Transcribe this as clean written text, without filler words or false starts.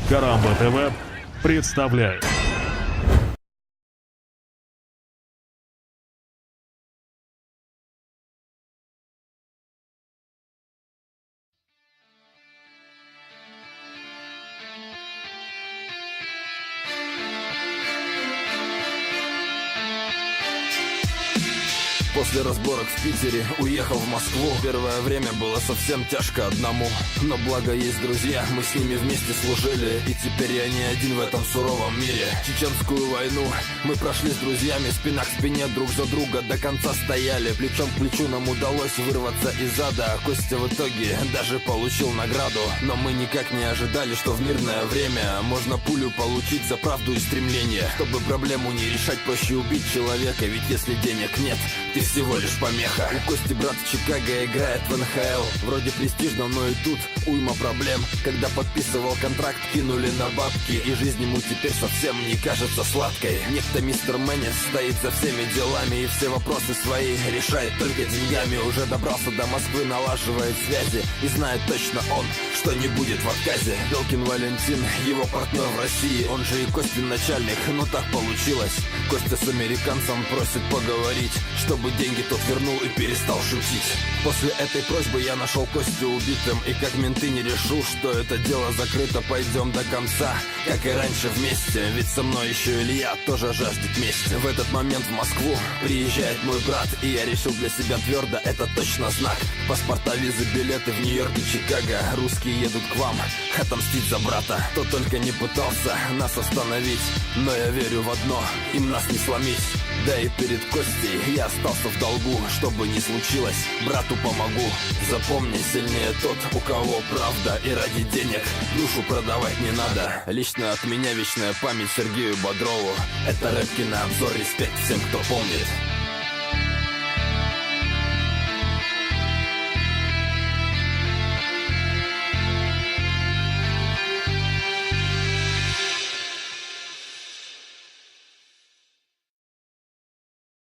Карамба ТВ представляет. После разборок в Питере уехал в Москву. Первое время было совсем тяжко одному, но благо есть друзья, мы с ними вместе служили, и теперь я не один в этом суровом мире. Чеченскую войну мы прошли с друзьями, спина к спине друг за друга до конца стояли. Плечом к плечу нам удалось вырваться из ада. Костя в итоге даже получил награду, но мы никак не ожидали, что в мирное время можно пулю получить за правду и стремление. Чтобы проблему не решать, проще убить человека, ведь если денег нет, ты всего лишь помеха. У Кости брат в Чикаго играет в НХЛ. Вроде престижно, но и тут уйма проблем. Когда подписывал контракт, кинули на бабки, и жизнь ему теперь совсем не кажется сладкой. Некто мистер Мэннис стоит за всеми делами, и все вопросы свои решает только деньгами. Уже добрался до Москвы, налаживает связи, и знает точно он, что не будет в отказе. Белкин Валентин, его партнер в России, он же и Костин начальник, но так получилось. Костя с американцем просит поговорить, чтобы деньги тот вернул и перестал шутить. После этой просьбы я нашел Костю убитым, и как менты не решу, что это дело закрыто, пойдем до конца, как и раньше вместе, ведь со мной еще Илья тоже жаждет мести. В этот момент в Москву приезжает мой брат, и я решил для себя твердо, это точно знак. Паспорта, визы, билеты в Нью-Йорк и Чикаго, русские едут к вам отомстить за брата. Кто только не пытался нас остановить, но я верю в одно, им нас не сломить. Да и перед Костей я остался в долгу, что бы ни случилось, брату помогу. Запомни, сильнее тот, у кого правда, и ради денег душу продавать не надо. Лично от меня вечная память Сергею Бодрову. Это рэп кинообзор, респект всем, кто помнит.